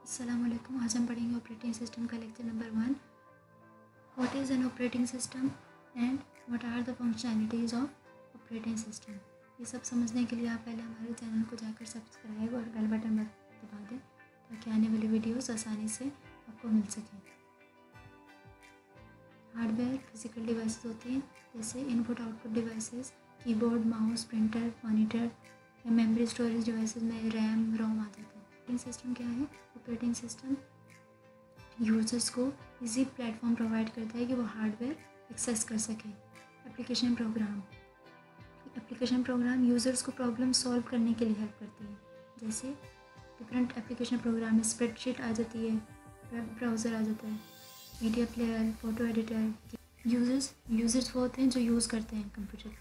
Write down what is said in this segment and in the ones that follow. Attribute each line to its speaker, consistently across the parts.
Speaker 1: अस्सलाम वालेकुम। आज हम पढ़ेंगे ऑपरेटिंग सिस्टम का lecture number 1। What is an operating system and what are the functionalities of operating system. ये सब समझने के लिए आप पहले हमारे चैनल को जाकर सब्सक्राइब और बेल बटन दबा दें ताकि आने वाली वीडियोस आसानी से आपको मिल सकें। हार्डवेयर फिजिकल डिवाइसेस होती हैं जैसे input output devices, keyboard, mouse, printer, monitor या मेमोरी स्टोरेज डिवाइसेस में रैम, रोम आ जाते हैं। ऑपरेटिंग सिस्टम क्या है? ऑपरेटिंग सिस्टम यूजर्स को इजी प्लेटफॉर्म प्रोवाइड करता है कि वो हार्डवेयर एक्सेस कर सकें। एप्लीकेशन प्रोग्राम यूज़र्स को प्रॉब्लम सॉल्व करने के लिए हेल्प करती है। जैसे डिफरेंट एप्लीकेशन प्रोग्राम में स्प्रेडशीट आ जाती है, वेब ब्राउज़र आ जाता है, media player, photo editor. Users वो होते हैं जो यूज़ करते हैं कंप्यूटर।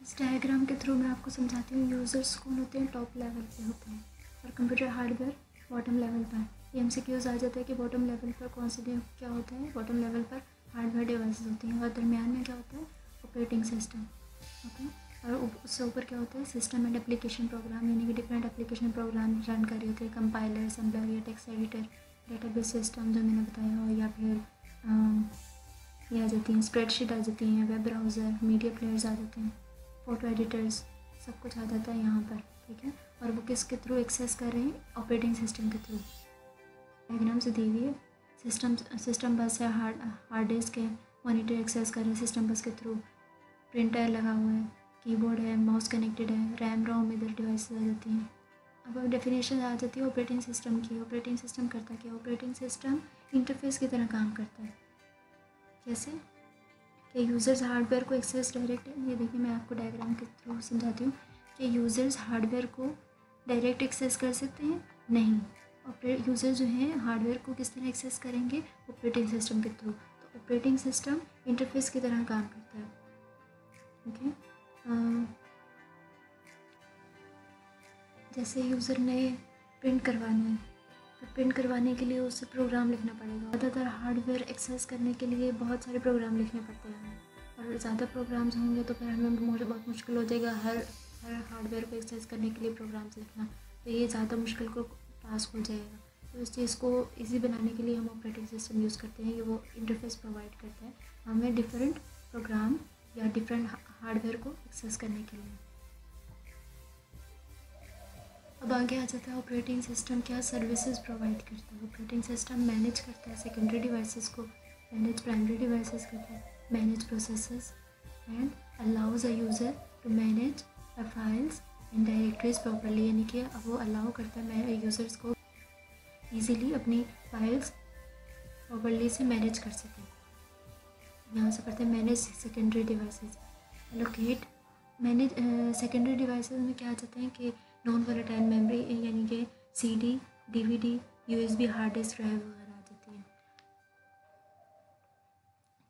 Speaker 1: इस डायग्राम के थ्रू मैं आपको समझाती हूँ यूज़र्स कौन होते हैं। टॉप लेवल पे होते हैं और कंप्यूटर हार्डवेयर बॉटम लेवल पर। MCQs आ जाता है कि बॉटम लेवल पर कौन से क्या होता है। बॉटम लेवल पर हार्डवेयर डिवाइसेस होती हैं और दरमियान में क्या होता है? Operating system. ओके, और उससे ऊपर क्या होता है? सिस्टम एंड एप्लीकेशन प्रोग्राम, यानी कि डिफरेंट एप्लीकेशन प्रोग्राम रन कर रहे होते हैं। कंपाइलर, असेंबलर या टेक्स्ट एडिटर, डेटाबेस सिस्टम जो मैंने बताया हो, या फिर ये आ जाती हैं स्प्रेडशीट आ जाती हैं, वेब ब्राउज़र, मीडिया प्लेयर्स आ जाते हैं, फ़ोटो एडिटर्स, सब कुछ आ जाता है यहाँ पर। ठीक है, और वो किसके थ्रू एक्सेस कर रहे हैं? ऑपरेटिंग सिस्टम के थ्रू। डायग्राम से दी हुई है। सिस्टम बस है, हार्ड डिस्क है, मॉनिटर एक्सेस कर रहे हैं सिस्टम बस के थ्रू, प्रिंटर लगा हुआ है, कीबोर्ड है, माउस कनेक्टेड है, रैम रोम इधर डिवाइस आ जाती हैं। अब डेफिनेशन आ जाती है ऑपरेटिंग सिस्टम की। ऑपरेटिंग सिस्टम करता क्या? ऑपरेटिंग सिस्टम इंटरफेस की तरह काम करता है। जैसे कि यूज़र्स हार्डवेयर को एक्सेस डायरेक्ट, ये देखिए मैं आपको डायग्राम के थ्रू समझाती हूँ कि यूज़र्स हार्डवेयर को डायरेक्ट एक्सेस कर सकते हैं? नहीं। यूज़र जो हैं हार्डवेयर को किस तरह एक्सेस करेंगे? ऑपरेटिंग सिस्टम के थ्रू। तो ऑपरेटिंग सिस्टम इंटरफेस की तरह काम करता है। ओके, जैसे यूज़र ने प्रिंट करवाना है तो प्रिंट करवाने के लिए उसे प्रोग्राम लिखना पड़ेगा। ज़्यादातर हार्डवेयर एक्सेस करने के लिए बहुत सारे प्रोग्राम लिखने पड़ते हैं हमें, और ज़्यादा प्रोग्राम्स होंगे तो फिर हमें बहुत मुश्किल हो जाएगा हर हार्डवेयर को एक्सेस करने के लिए प्रोग्राम्स लिखना। तो ये ज़्यादा मुश्किल को टास्क हो जाएगा। तो इस चीज़ को ईजी बनाने के लिए हम ऑपरेटिंग सिस्टम यूज़ करते हैं। ये वो इंटरफेस प्रोवाइड करता है हमें डिफरेंट प्रोग्राम या डिफरेंट हार्डवेयर को एक्सेस करने के लिए। अब आगे आ जाता है ऑपरेटिंग सिस्टम क्या सर्विसेज प्रोवाइड करता है। ऑपरेटिंग सिस्टम मैनेज करता है सेकेंडरी डिवाइसेस को, मैनेज प्राइमरी डिवाइसेस करता है, manage processes and allows a user to manage the files and directories properly, यानी कि वो अलाउ करता है यूज़र्स को ईजीली अपनी फाइल्स प्रॉपरली से मैनेज कर सकें। यहाँ से पढ़ते हैं manage secondary devices. Allocate manage secondary devices में क्या आ जाते हैं कि नॉन वोलेटाइल मेमोरी, यानी कि CD, DVD, USB, hard disk drive वगैरह आ जाती है।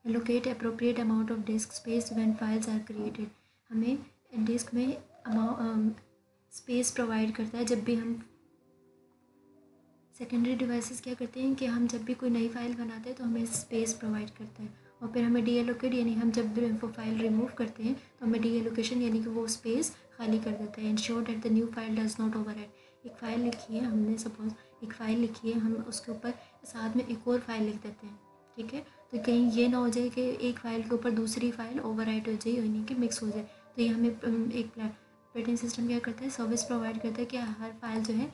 Speaker 1: Allocate appropriate amount of disk space when files are created, हमें डिस्क में स्पेस प्रोवाइड करता है जब भी हम सेकेंडरी डिवाइसेस क्या करते हैं कि हम जब भी कोई नई फाइल बनाते हैं तो हमें स्पेस प्रोवाइड करता है, और फिर हमें डीएलोकेट, यानी हम जब भी वो फाइल रिमूव करते हैं तो हमें डीएलोकेशन, यानी कि वो स्पेस खाली कर देता है। Ensure that the new file does not overwrite. एक फ़ाइल लिखी है हमने, सपोज एक फ़ाइल लिखी है, हम उसके ऊपर साथ में एक और फाइल लिख देते हैं। ठीक है, तो कहीं ये ना हो जाए कि एक फ़ाइल के ऊपर दूसरी फाइल ओवरराइट हो जाए, यानी कि मिक्स हो जाए। तो ये हमें एक ऑपरेटिंग सिस्टम क्या करता है? सर्विस प्रोवाइड करता है कि हर फाइल जो है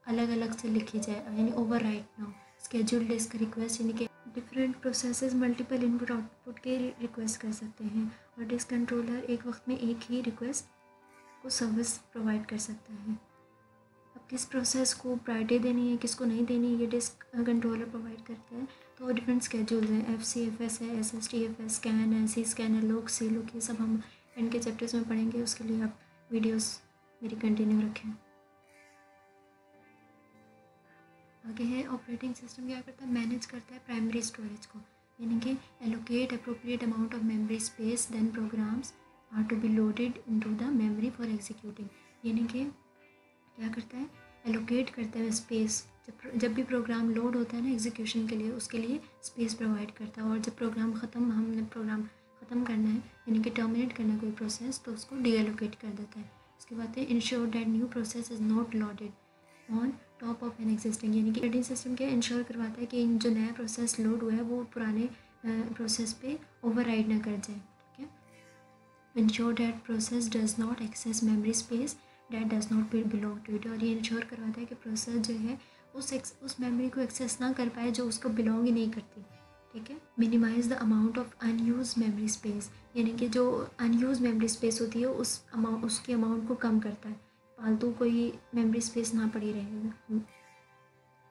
Speaker 1: अलग अलग से लिखी जाए, यानी ओवरराइट ना हो। स्केड्यूल डिस्क रिक्वेस्ट, यानी कि different processes multiple input output के रिक्वेस्ट कर सकते हैं, और डिस्क कंट्रोलर एक वक्त में एक ही रिक्वेस्ट को सर्विस प्रोवाइड कर सकता है। अब किस प्रोसेस को प्रायोरिटी देनी है, किसको नहीं देनी, ये डिस्क कंट्रोलर प्रोवाइड करता है। तो डिफरेंट स्केड्यूल्स हैं, FCFS है, SSTFS, स्कैन है, C स्कैन है, लोग सी लोग, ये सब हम इनके चैप्टर्स में पढ़ेंगे। उसके लिए आप वीडियोस मेरी कंटिन्यू रखें। आगे है ऑपरेटिंग सिस्टम क्या करता है? मैनेज करता है प्राइमरी स्टोरेज को, यानी कि allocate appropriate amount of memory space then programs are to be loaded into the memory for executing, यानी कि क्या करता है? एलोकेट करता है स्पेस। जब भी प्रोग्राम लोड होता है ना एग्जीक्यूशन के लिए, उसके लिए स्पेस प्रोवाइड करता है, और जब हमने प्रोग्राम ख़त्म करना है, यानी कि टर्मिनेट करना है कोई प्रोसेस, तो उसको डीएलोकेट कर देता है। उसके बाद है ensure that new process is not loaded on top of an existing, यानी कि ऑपरेटिंग सिस्टम क्या इंश्योर करवाता है कि जो नया प्रोसेस लोड हुआ है वो पुराने प्रोसेस पे ओवरराइड ना कर जाए, ठीक है। Ensure that process does not access memory space that does not belong to it, और ये इंश्योर करवाता है कि प्रोसेस जो है उस मेमोरी को एक्सेस ना कर पाए जो उसको बिलोंग ही नहीं करती, ठीक है। Minimise the amount of unuse memory space, यानी कि जो अनयूज मेमोरी स्पेस होती है उसकी अमाउंट को कम करता है, फालतू कोई मेमोरी स्पेस ना पड़ी रहेगा।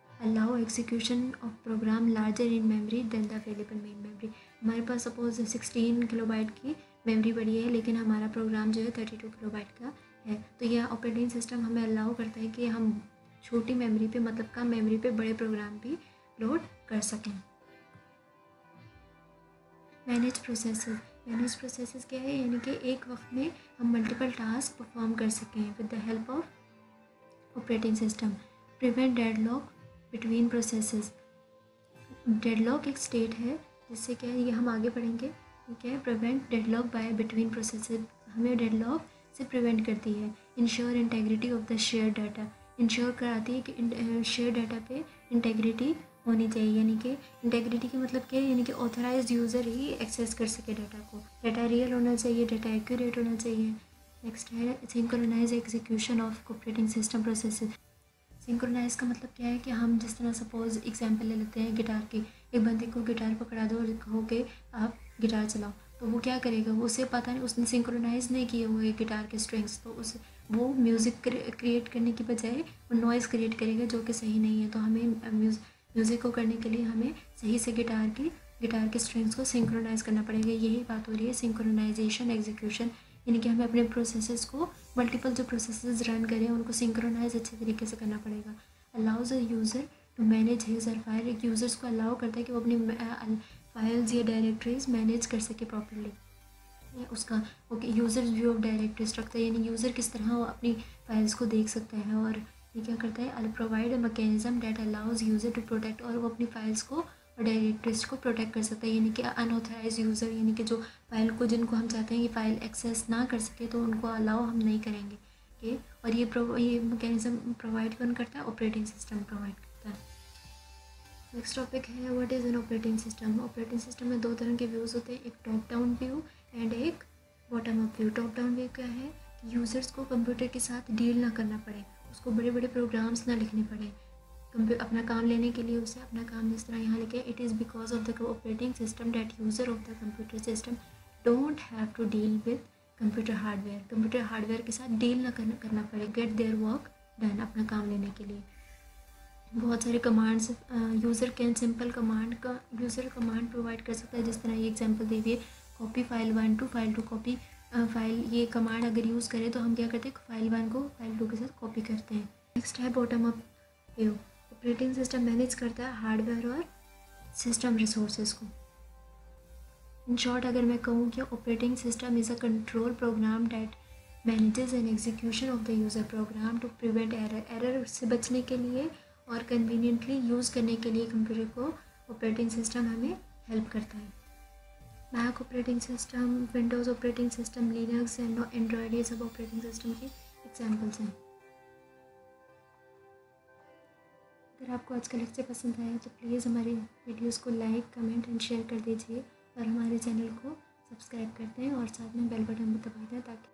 Speaker 1: Allow execution of program larger in memory than the available main memory, हमारे पास सपोज 16 किलोबाइट की मेमोरी पड़ी है लेकिन हमारा प्रोग्राम जो है 32 किलोबाइट का है, तो यह ऑपरेटिंग सिस्टम हमें अलाउ करता है कि हम छोटी मेमोरी पे मतलब कम मेमोरी पे बड़े प्रोग्राम भी लोड कर सकें। मैनेज प्रोसेसेस क्या है, यानी कि एक वक्त में हम मल्टीपल टास्क परफॉर्म कर सकें with the help of operating system. Prevent deadlock between processes, deadlock एक स्टेट है जिससे क्या है, ये हम आगे पढ़ेंगे, ठीक है। Prevent deadlock by between processes, हमें डेडलॉक से प्रिवेंट करती है। Ensure integrity of the share data, ensure कराती है कि शेयर डाटा पे इंटेग्रिटी होनी चाहिए, यानी कि इंटेग्रिटी का मतलब क्या है, यानी कि ऑथराइज्ड यूज़र ही एक्सेस कर सके डाटा को, डाटा रियल होना चाहिए, डाटा एक्यूरेट होना चाहिए। नेक्स्ट है synchronise execution of operating system processes. Synchronise का मतलब क्या है कि हम जिस तरह सपोज एग्जांपल ले लेते हैं गिटार की, एक बंदे को गिटार पकड़ा दो और कहो कि आप गिटार चलाओ, तो वो क्या करेगा, वो उसे पता नहीं, उसने सिंक्रोनाइज नहीं किए हुए गिटार के स्ट्रिंग्स, तो वो म्यूज़िक क्रिएट करने की बजाय वो नॉइज़ क्रिएट करेगा जो कि सही नहीं है। तो हमें म्यूज़िक को करने के लिए हमें सही से गिटार के स्ट्रिंग्स को सिंक्रोनाइज़ करना पड़ेगा। यही बात हो रही है सिंक्रोनाइजेशन एग्जीक्यूशन, यानी कि हमें अपने प्रोसेसेस को मल्टीपल जो प्रोसेसेस रन करें उनको सिंक्रोनाइज अच्छे तरीके से करना पड़ेगा। Allows a user to manage his और फाइल, एक यूज़र्स को अलाउ करता है कि वो अपनी फाइल्स या डायरेक्टरीज मैनेज कर सके प्रॉपर्ली, उसका okay user view of directories रखता है, यानी यूज़र किस तरह वो अपनी फाइल्स को देख सकता है। और ये क्या करता है, provide a mechanism that allows user to protect, और वो अपनी फाइल्स को और डायरेक्टरीज को प्रोटेक्ट कर सकता है, यानी कि अनऑथराइज यूज़र, यानी कि जो फाइल को जिनको हम चाहते हैं कि फ़ाइल एक्सेस ना कर सके तो उनको अलाउ हम नहीं करेंगे, ओके। और ये मैकेनिज्म प्रोवाइड कौन करता है, ऑपरेटिंग सिस्टम प्रोवाइड करता है। नेक्स्ट टॉपिक है what is an operating system. Operating system में दो तरह के व्यूज़ होते हैं, एक टॉप डाउन व्यू एंड एक bottom up view. Top down view क्या है कि यूज़र्स को कंप्यूटर के साथ डील ना करना पड़े, उसको बड़े बड़े प्रोग्राम्स ना लिखने पड़े, अपना काम लेने के लिए उसे अपना काम जिस तरह यहाँ लिखे, it is because of the operating system that user of the computer system don't have to deal with computer hardware के साथ डील ना करना पड़े, गेट देयर वर्क डन, अपना काम लेने के लिए। बहुत सारे commands user can simple command का यूज़र कमांड प्रोवाइड कर सकता है, जिस तरह ये एग्जांपल दे दिए copy file 1 to file 2, copy file, ये कमांड अगर यूज़ करें तो हम क्या करते हैं, फाइल 1 को फाइल 2 के साथ कॉपी करते हैं। नेक्स्ट है bottom up view. Operating system manage करता है हार्डवेयर और सिस्टम रिसोर्सेज को। इन शॉर्ट अगर मैं कहूँ कि operating system is a control program that manages an execution of the user program to prevent error से बचने के लिए और कन्वीनियंटली यूज़ करने के लिए कंप्यूटर को ऑपरेटिंग सिस्टम हमें हेल्प करता है। Mac operating system, Windows operating system, Linux and Android, ये सब ऑपरेटिंग सिस्टम के एग्जाम्पल्स हैं। अगर आपको आज का लेक्चर पसंद आया तो प्लीज़ हमारे वीडियोस को लाइक, कमेंट एंड शेयर कर दीजिए और हमारे चैनल को सब्सक्राइब करते हैं और साथ में बेल बटन भी दबा दें ताकि